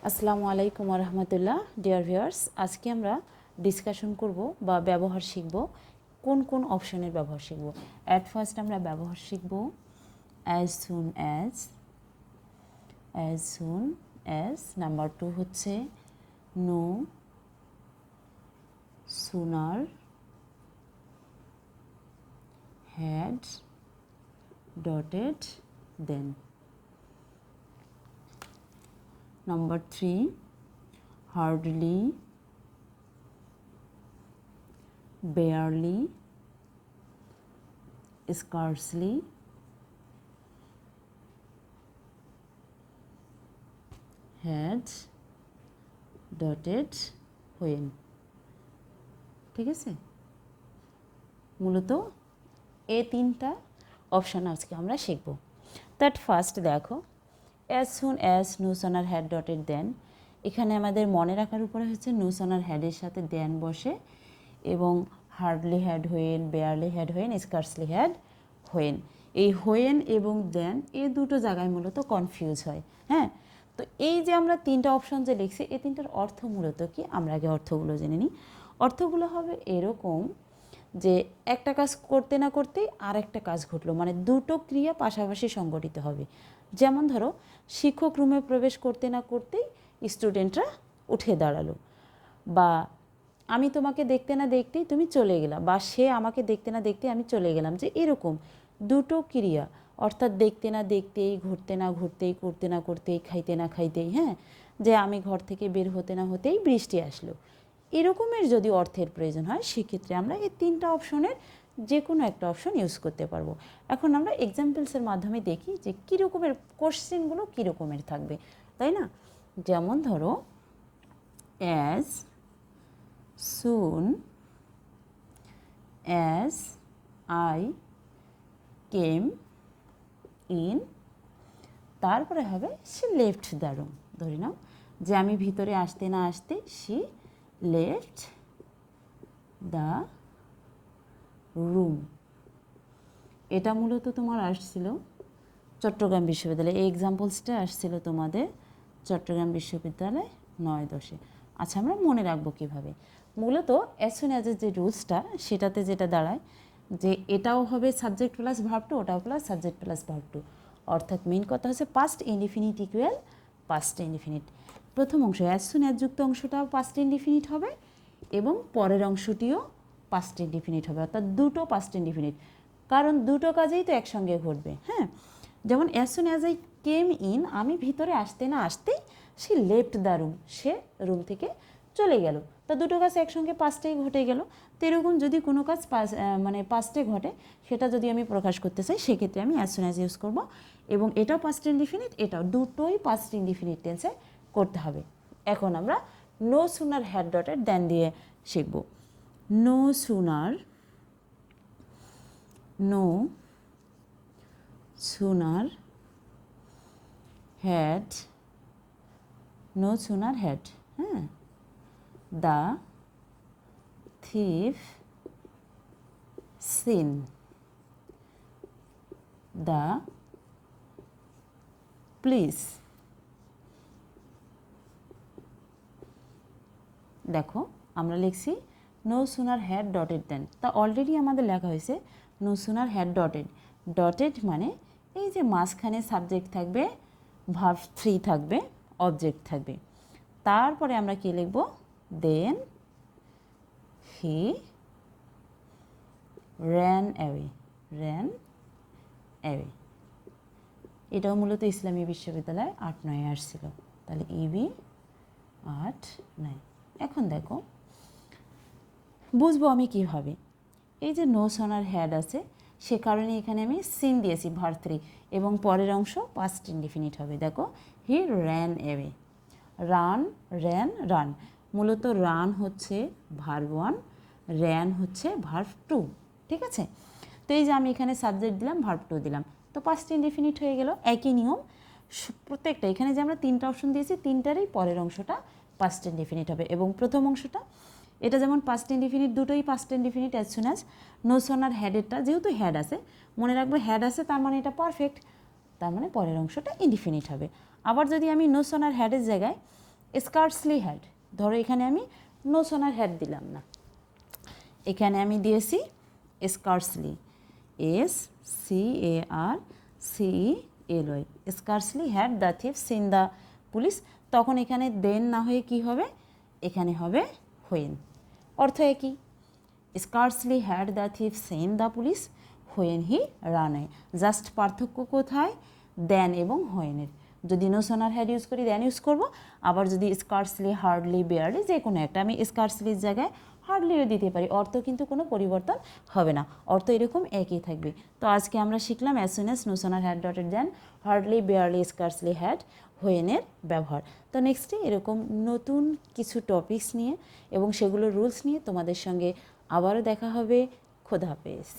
আসসালামুআলাইকুম রহমতুল্লাহ। Dear viewers, আজকে আমরা discussion করব বা ব্যবহার শিখব কোন কোন অপশনের ব্যবহার শিখব। অ্যাট ফার্স্ট আমরা ব্যবহার শিখব অ্যাজ সুন অ্যাজ। নাম্বার 2 হচ্ছে no sooner had dotted then. Number 3, hardly, barely, scarcely, had, dotted, when। ঠিক আছে, মূলত এই তিনটা অপশান আজকে আমরা শিখব। দ্যাট ফার্স্ট দেখো, as soon as no sooner had dotted then. এখানে আমাদের মনে রাখার উপরে হচ্ছে নো সোনার হ্যাডের সাথে দেন বসে, এবং hardly had when, barely had when, scarcely had when. এই হোয়েন এবং দেন এই দুটো জায়গায় মূলত কনফিউজ হয়। হ্যাঁ, তো এই যে আমরা তিনটা অপশন যে লিখছি, এই তিনটার অর্থ মূলত কি আমরা আগে অর্থগুলো জেনে নিই। অর্থগুলো হবে এরকম যে একটা কাজ করতে না করতেই আর একটা কাজ ঘটলো, মানে দুটো ক্রিয়া পাশাপাশি সংগঠিত হবে। যেমন ধরো, শিক্ষক রুমে প্রবেশ করতে না করতেই স্টুডেন্টরা উঠে দাঁড়ালো, বা আমি তোমাকে দেখতে না দেখতেই তুমি চলে গেলা, বা সে আমাকে দেখতে না দেখতেই আমি চলে গেলাম। যে এরকম দুটো ক্রিয়া, অর্থাৎ দেখতে না দেখতেই, ঘুরতে না ঘুরতেই, করতে না করতেই, খাইতে না খাইতেই, হ্যাঁ, যে আমি ঘর থেকে বের হতে না হতেই বৃষ্টি আসলো, এরকমের যদি অর্থের প্রয়োজন হয় সেক্ষেত্রে আমরা এই তিনটা অপশনের যে কোনো একটা অপশন ইউজ করতে পারবো। এখন আমরা এক্সাম্পলসের মাধ্যমে দেখি যে কী রকমের কোশ্চেনগুলো কী রকমের থাকবে, তাই না? যেমন ধরো, as soon as I came in, তারপরে হবে সি লেফট দ্য রুম। ধরে নাও যে আমি ভিতরে আসতে না আসতে সি লেফট দ্য রুম। এটা মূলত তোমার আসছিল চট্টগ্রাম বিশ্ববিদ্যালয়ে, এই এক্সাম্পলসটা আসছিল তোমাদের চট্টগ্রাম বিশ্ববিদ্যালয় 9-10-এ। আচ্ছা, আমরা মনে রাখবো কীভাবে? মূলত অ্যাজ সুন অ্যাজের যে রুলসটা, সেটাতে যেটা দাঁড়ায় যে এটাও হবে সাবজেক্ট প্লাস ভার্ব টু, ওটাও plus subject plus verb two. অর্থাৎ মেইন কথা হচ্ছে past indefinite equal past indefinite. প্রথম অংশ অ্যাজ সুন অ্যাজ যুক্ত অংশটাও পাস্ট ইনডিফিনিট হবে, এবং পরের অংশটিও পাস্ট ইনডিফিনিট হবে, অর্থাৎ দুটো পাস্ট ইনডিফিনিট, কারণ দুটো কাজেই তো একসঙ্গে ঘটবে। হ্যাঁ, যেমন as soon as I came in, আমি ভিতরে আসতে না আসতেই সে লেফট দ্য রুম, সে রুম থেকে চলে গেল। তা দুটো কাজ একসঙ্গে পাস্টেই ঘটে গেল। তো এরকম যদি কোনো কাজ মানে পাস্টে ঘটে, সেটা যদি আমি প্রকাশ করতে চাই, সেক্ষেত্রে আমি অ্যাজ সুন অ্যাজ ইউজ করবো, এবং এটাও পাস্ট ইনডিফিনিট, এটাও, দুটোই পাস্ট ইনডিফিনিট টেন্সে করতে হবে। এখন আমরা no sooner had dotted then দিয়ে শিখব। নো সুনার হ্যাড, হ্যাঁ, the thief seen the police। দেখো, আমরা লিখছি no sooner had dotted then, তা অলরেডি আমাদের লেখা হয়েছে no sooner had dotted. Dotted মানে এই যে মাঝখানে সাবজেক্ট থাকবে, ভার্ব 3 থাকবে, অবজেক্ট থাকবে, তারপরে আমরা কি লিখব? দেন হি ran away। এটাও মূলত ইসলামী বিশ্ববিদ্যালয় 8-9 আসছিল, তাহলে ইবি 8-9। এখন দেখো, বুঝবো আমি কিভাবে। এই যে নো সোনার হ্যাড আছে, সে কারণে এখানে আমি সিন দিয়েছি ভার্ব 3, এবং পরের অংশ পাস্ট ইনডিফিনিট হবে। দেখো, হি ran away। রান, মূলত রান হচ্ছে ভার্ব 1, র্যান হচ্ছে ভার্ব 2। ঠিক আছে, তো এই যে আমি এখানে সাবজেক্ট দিলাম, ভার্ব 2 দিলাম, তো পাস্ট ইনডিফিনিট হয়ে গেল। একই নিয়ম প্রত্যেকটা, এখানে যে আমরা তিনটা অপশন দিয়েছি, তিনটারই পরের অংশটা পাস্ট ইনডিফিনিট হবে, এবং প্রথম অংশটা এটা যেমন পাস্ট ইনডিফিনিট, দুটোই past indefinite as soon as. No sooner হ্যাডেরটা যেহেতু হ্যাড আছে, মনে রাখবো হ্যাড আছে তার মানে এটা পারফেক্ট, তার মানে পরের অংশটা ইনডিফিনিট হবে। আবার যদি আমি নো সোনার হ্যাডের জায়গায় স্কার্সলি হ্যাড, ধরো এখানে আমি নো সোনার হ্যাড দিলাম না, এখানে আমি দিয়েছি scarcely, SCARCELY, scarcely had the thief seen the police. তখন এখানে দেন না হয়ে কি হবে, এখানে হবে হোয়েন। অর্থ একই, scarcely had the thief seen the police when he ran away. Just পার্থক্য কোথায়, দেন এবং হোয়েনের। যদি নো সোনার হ্যাড ইউজ করি দেন ইউজ করব, আবার যদি স্কার্সলি, হার্ডলি, বেয়ারলি যে কোনো একটা, আমি স্কার্সলির জায়গায় হার্ডলিও দিতে পারি, অর্থ কিন্তু কোনো পরিবর্তন হবে না, অর্থ এরকম একই থাকবে। তো আজকে আমরা শিখলাম as soon as, no sooner had dotted then, hardly, barely, scarcely, had, হোয়েনের ব্যবহার। তো নেক্সটে এরকম নতুন কিছু টপিকস নিয়ে এবং সেগুলোর রুলস নিয়ে তোমাদের সঙ্গে আবারও দেখা হবে। খোদা হাফেজ।